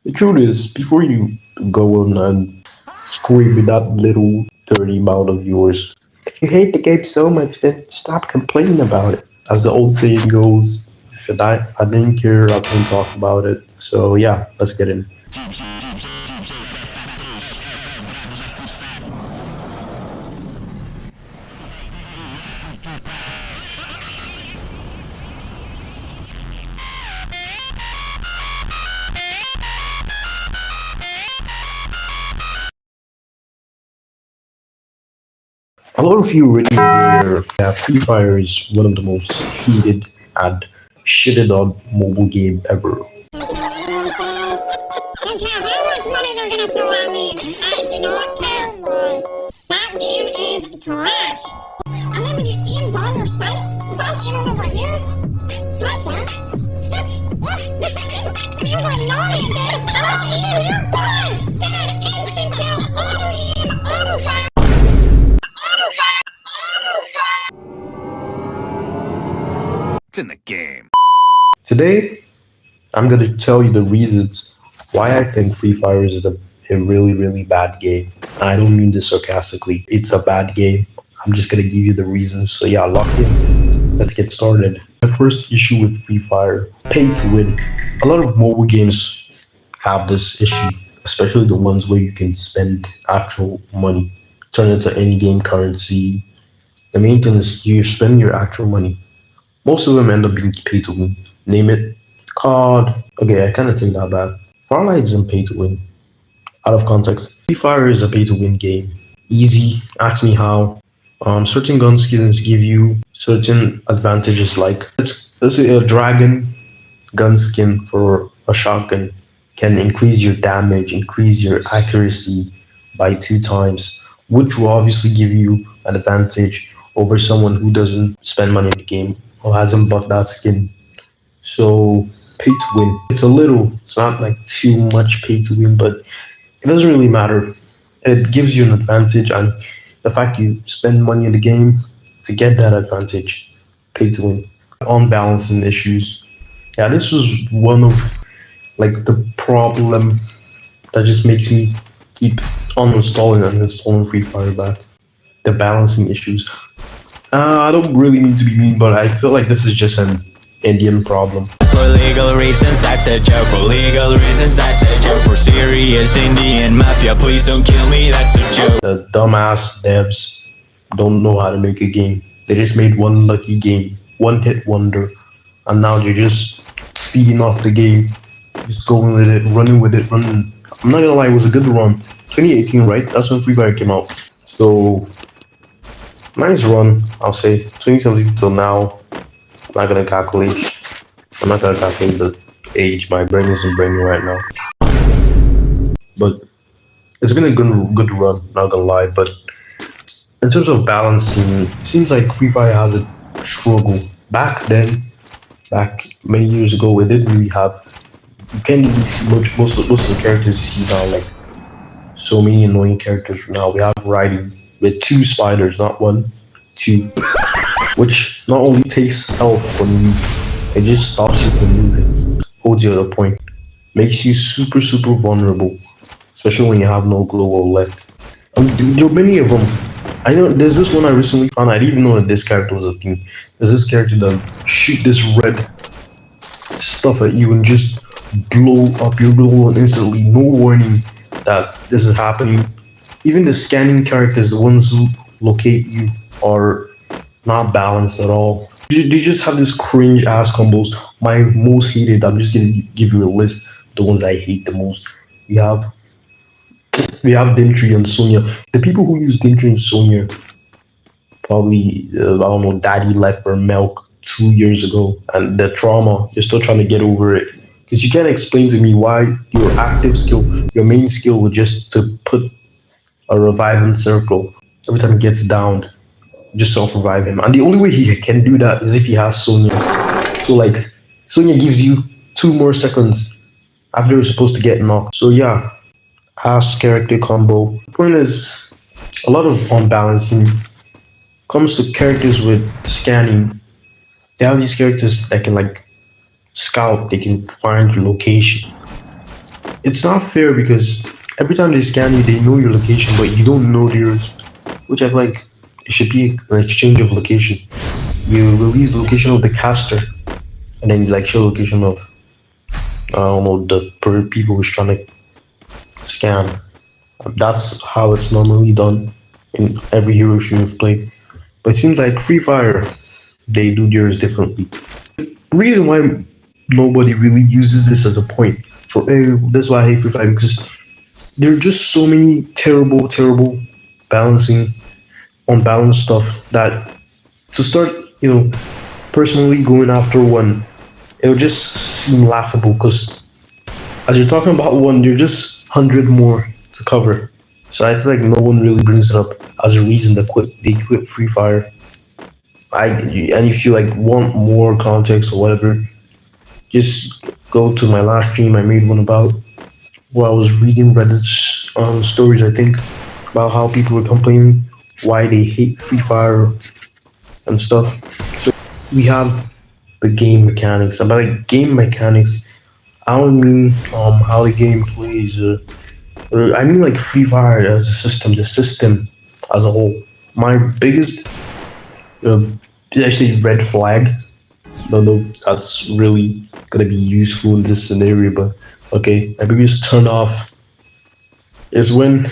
The truth is, before you go on and scream with that little dirty mouth of yours, if you hate the game so much, then stop complaining about it. As the old saying goes, if I didn't care, I wouldn't talk about it. So yeah, let's get in. A lot of you already aware that Free Fire is one of the most heated and shitted on mobile game ever. Don't care how much money they're gonna throw at me. I do not care, boy. That game is trash. And then when your team's on your site, is that even over here? Touchdown? Yes. What? This you were naughty, dude. I was here. You're gone. Dude, instant kill, auto aim, auto fire. Auto fire. Auto fire. It's in the game. Today, I'm going to tell you the reasons why I think Free Fire is a really, really bad game. I don't mean this sarcastically. It's a bad game. I'm just going to give you the reasons. So yeah, lock in. Let's get started. The first issue with Free Fire, pay to win. A lot of mobile games have this issue, especially the ones where you can spend actual money, turn it into in-game currency. The main thing is you spend your actual money. Most of them end up being pay to win. Name it. COD. Okay, I kind of take that back. Fortnite isn't pay to win. Out of context. Free Fire is a pay to win game. Easy. Ask me how. Certain gun skins give you certain advantages, like let's say a dragon gun skin for a shotgun can increase your damage, increase your accuracy by 2 times, which will obviously give you an advantage over someone who doesn't spend money in the game or hasn't bought that skin. So pay to win. It's not like too much pay to win, but it doesn't really matter. It gives you an advantage, and the fact you spend money in the game to get that advantage, pay to win. Unbalancing issues. Yeah, this was one of like the problem that just makes me keep uninstalling and installing Free Fire back. The balancing issues. I don't really mean to be mean, but I feel like this is just an Indian problem. For legal reasons, that's a joke. For legal reasons, that's a joke. For serious Indian mafia, please don't kill me, that's a joke. The dumbass devs don't know how to make a game. They just made one lucky game, one hit wonder, and now they're just feeding off the game, just going with it, running with it, running. I'm not gonna lie, it was a good run. 2018, right? That's when Free Fire came out. So, nice run, I'll say. 2017 till now. I'm not gonna calculate. I'm not gonna calculate the age. My brain isn't braining right now. But it's been a good run. Not gonna lie. But in terms of balancing, it seems like Free Fire has a struggle. Back many years ago, it didn't really have. You can't really see most of the characters you see now. Like so many annoying characters now. We have riding with 2 spiders, not 1, 2. Which not only takes health from you, it just stops you from moving, holds you at a point, makes you super vulnerable, especially when you have no glow or left. There are many of them. I know there's this one I recently found. I didn't even know that this character was a thing. There's this character that shoot this red stuff at you and just blow up your glow instantly, no warning that this is happening. Even the scanning characters, the ones who locate you, are not balanced at all. They just have this cringe ass combos. My most hated, I'm just gonna give you a list, the ones I hate the most. We have Dintry and Sonya. The people who use Dintry and Sonya probably, I don't know, daddy left for milk 2 years ago, and the trauma, you're still trying to get over it. Because you can't explain to me why your active skill, your main skill, was just to put a reviving circle every time he gets downed. Just self-revive him. And the only way he can do that is if he has Sonya. So like, Sonya gives you 2 more seconds after you're supposed to get knocked. So yeah, ass character combo. Point is, a lot of unbalancing comes to characters with scanning. They have these characters that can like scout, they can find your location. it's not fair because every time they scan you, they know your location, but you don't know theirs. Which I feel like it should be an exchange of location. You release the location of the caster, and then you like show location of I don't know the people who's trying to scam. That's how it's normally done in every hero shoot you've played. But it seems like Free Fire, they do theirs differently. The reason why nobody really uses this as a point for that's why I hate Free Fire because there are just so many terrible balancing unbalanced stuff that to start, personally going after one, it would just seem laughable because as you're talking about one, there are just 100 more to cover. So I feel like no one really brings it up as a reason to quit. They quit Free Fire. And if you like want more context or whatever, just go to my last stream I made one about where I was reading Reddit's stories. I think about how people were complaining why they hate Free Fire and stuff. So we have the game mechanics. And by like game mechanics, I don't mean how the game plays. I mean like Free Fire as a system, the system as a whole. My biggest, uh, actually red flag. Don't know that's really gonna be useful in this scenario, but okay. My biggest turn off is when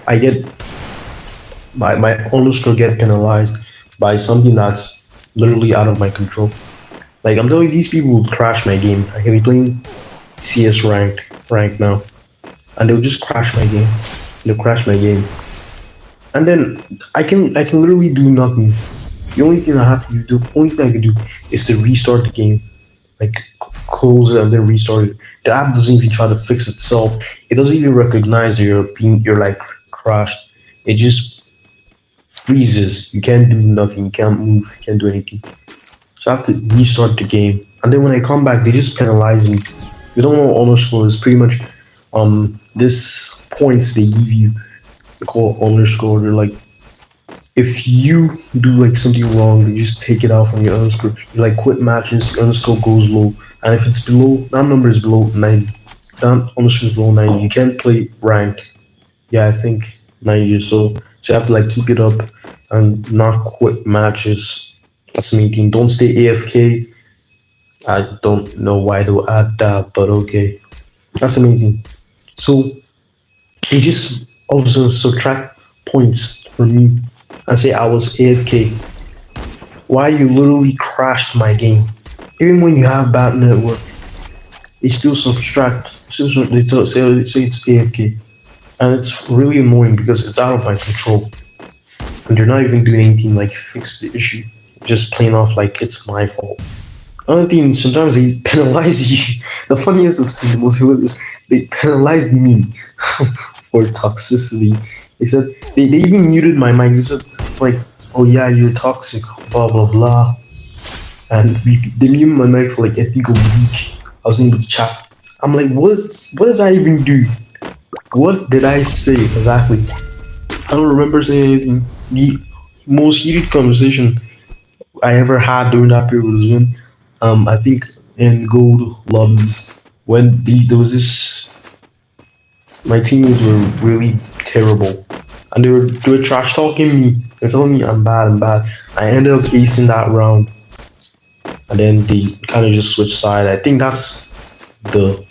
I get my underscore get penalized by something that's literally out of my control. Like I'm telling you, these people would crash my game. I can be playing CS ranked now, and they'll just crash my game. They'll crash my game, and then I can literally do nothing. The only thing I have to do, the only thing I can do, is to restart the game, like close it and then restart it. The app doesn't even try to fix itself. It doesn't even recognize that you're like crashed. It just freezes. You can't do nothing. You can't move. You can't do anything. So I have to restart the game. And then when I come back, they just penalize me. You don't know honor score is pretty much this points they give you. They call it honor score. They're like if you do like something wrong, they just take it out from your underscore. You like quit matches, your underscore goes low. And if it's below that number is below 90, that underscore is below 90, you can't play ranked. Yeah, I think 90 or so. So you have to like keep it up and not quit matches. That's the main thing. Don't stay AFK. I don't know why they'll add that, but okay. That's the main thing. So they just all of a sudden subtract points from me and say I was AFK. Why you literally crashed my game? Even when you have bad network, they still subtract. Say it's AFK, and it's really annoying because it's out of my control, and they're not even doing anything like fix the issue. Just playing off like it's my fault. Another thing, sometimes they penalize you. The funniest of the most hilarious, they penalized me for toxicity. They said they even muted my mic. They said like, "Oh yeah, you're toxic," blah blah blah, and they muted my mic for like I think a week. I was able to chat. I'm like, what? What did I even do? What did I say exactly? I don't remember saying anything. The most heated conversation I ever had during that period was when, I think in gold lobbies when there was this. My teammates were really terrible, and they were trash talking me. They're telling me I'm bad, I'm bad. I ended up acing that round, and then they kind of just switched side. I think that's the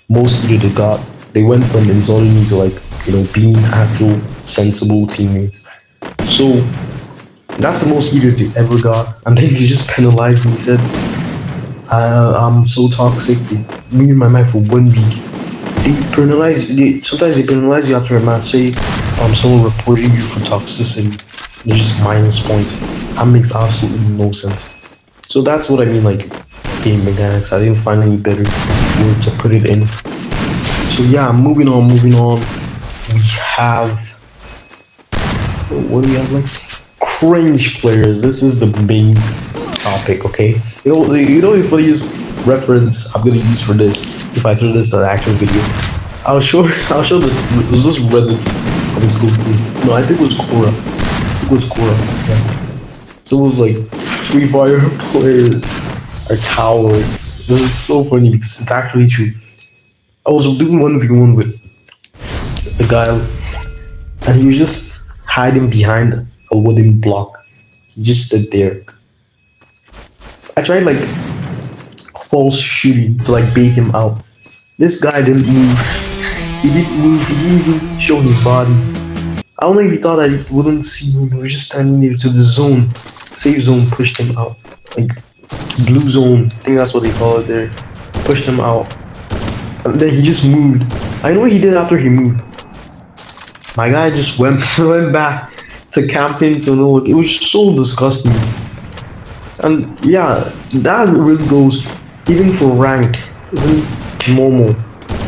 most heated they got. They went from insulting me to like being actual sensible teammates. So that's the most heated they ever got, and then they just penalized me. Said I'm so toxic. They muted my mic for 1 week. Sometimes they penalize you after a match. Say someone reporting you for toxicity. They just minus points. That makes absolutely no sense. So that's what I mean, like game mechanics. I didn't find any better word to put it in. So yeah, moving on. We have what do we have next? Cringe players. This is the main topic. Okay, the funniest reference I'm gonna use for this. If I throw this an actual video, I'll show the it was just Reddit. Let's go through. No, I think it was Quora. Yeah. So it was like Free Fire players are cowards. This is so funny because it's actually true. I was doing 1v1 with the guy, and he was just hiding behind a wooden block. He just stood there. I tried like false shooting to like bait him out. This guy didn't move. He didn't move. He didn't even show his body. I don't know if he thought I wouldn't see him. He was just standing there to the zone. Safe zone pushed him out. Like blue zone. I think that's what they call it there. Pushed him out. And then he just moved. I know what he did after he moved. My guy just went went back to camping to look. It was so disgusting. And yeah, that really goes even for ranked, even normal.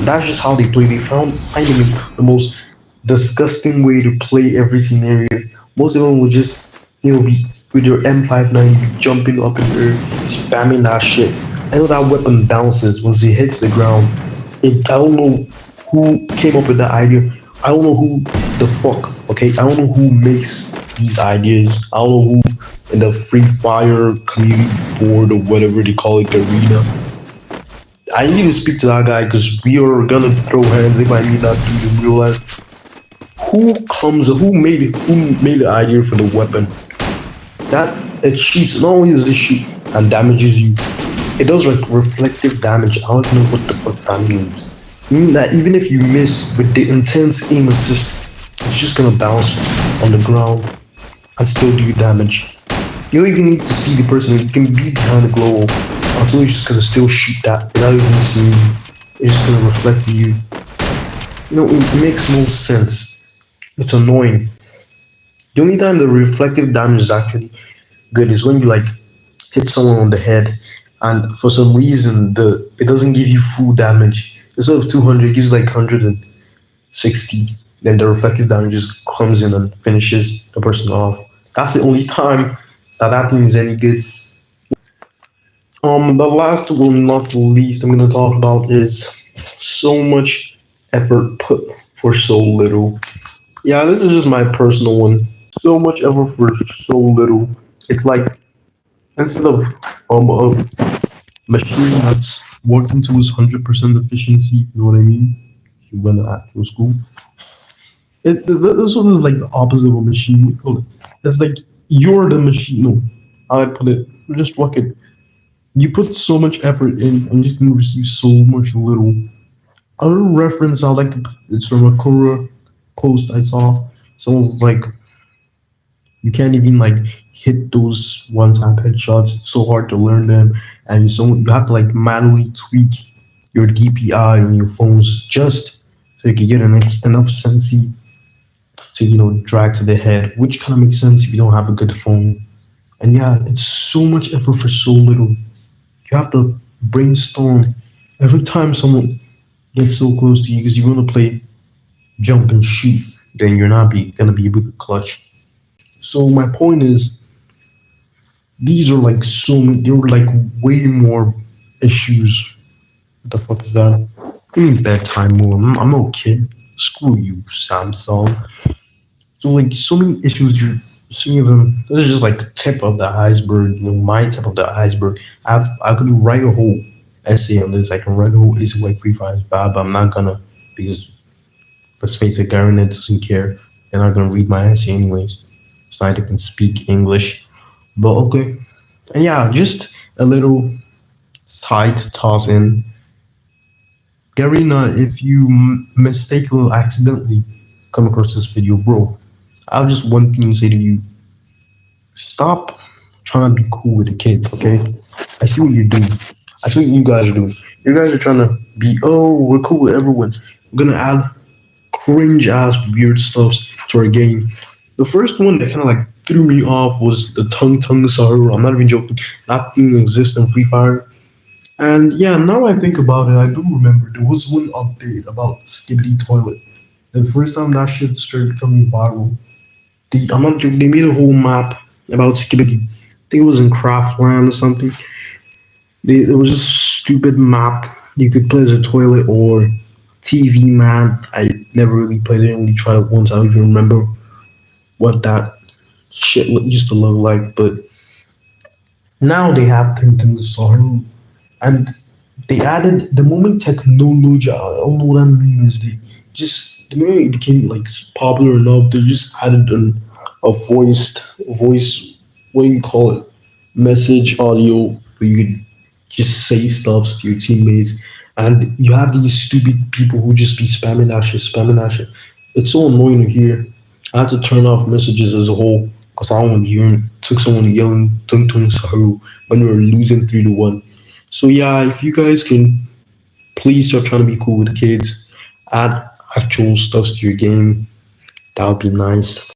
That's just how they play. They found finding the most disgusting way to play every scenario. Most of them will just be with your M590 jumping up in the air, spamming that shit. I know that weapon bounces once it hits the ground. I don't know who came up with that idea. I don't know who the fuck. Okay, I don't know who makes these ideas. I don't know who in the Free Fire community board or whatever they call it, arena. I need to speak to that guy because we are gonna throw hands if I meet that dude in real life. Who made the idea for the weapon? That it shoots, not only does it shoot and damages you, it does like reflective damage. I don't know what the fuck that means. Meaning that even if you miss with the intense aim assist, it's just gonna bounce on the ground and still do damage. You don't even need to see the person. You can be behind the glow and someone's just gonna still shoot that without even seeing you. It's just gonna reflect you. You know, it makes no sense. It's annoying. The only time the reflective damage is actually good is when you like hit someone on the head, and for some reason it doesn't give you full damage. Instead of 200, it gives you like 160. Then the reflective damage just comes in and finishes the person off. That's the only time that thing is any good. The last one, not the least, I'm gonna talk about is so much effort put for so little. Yeah, this is just my personal one. So much effort for so little. It's like instead of a machine that's working to its 100% efficiency, you know what I mean? You went to actual school. This one is like the opposite of a machine. We call it. It's like you're the machine. No, I put it. Just fuck it. You put so much effort in, and just gonna receive so much little. Other reference I like to put, it's from a Quora post I saw. Someone was like, you can't even like hit those one-time headshots. It's so hard to learn them, and you have to like manually tweak your DPI on your phones just so you can get enough sensei to drag to the head, which kind of makes sense if you don't have a good phone. And yeah, it's so much effort for so little. You have to brainstorm every time someone gets so close to you because you're gonna play jump and shoot. Then you're not gonna be able to clutch. So my point is, these are like there were like way more issues. What the fuck is that? Give me bedtime more. I'm no kid. Screw you, Samsung. So like so many issues. So many of them. This is just like the tip of the iceberg. My tip of the iceberg. I could write a whole essay on this. I can write a whole essay like Free Fire is bad, but I'm not gonna because let's face it, Garnet doesn't care. They're not gonna read my essay anyways. So I can speak English. But okay. And yeah, just a little side toss in. Garena, if you mistakenly accidentally come across this video, bro, I have just one thing to say to you. Stop trying to be cool with the kids, okay? I see what you're doing. I see what you guys are doing. You guys are trying to be, oh, we're cool with everyone. We're gonna add cringe ass weird stuff to our game. The first one that kind of like threw me off was the tongue sorrow. I'm not even joking. That thing exists in Free Fire. And yeah, now I think about it, I do remember there was one update about Skibbity Toilet. The first time that shit started becoming viral, I'm not joking, they made a whole map about Skibbity. I think it was in Craftland or something. There was this stupid map. You could play as a toilet or TV man. I never really played it, only tried it once. I don't even remember what that shit used to look like. But now they have Tintin Saru. And They added the moment technology. I don't know what that means. They just the moment it became like popular enough, they just added a voice. What do you call it? Message audio where you could just say stuff to your teammates, and you have these stupid people who just be spamming that shit. It's so annoying to hear. I had to turn off messages as a whole because I don't want to hear took someone yelling tung tung sahu when we were losing 3-1. So yeah, if you guys can please stop trying to be cool with the kids, add actual stuff to your game. That would be nice.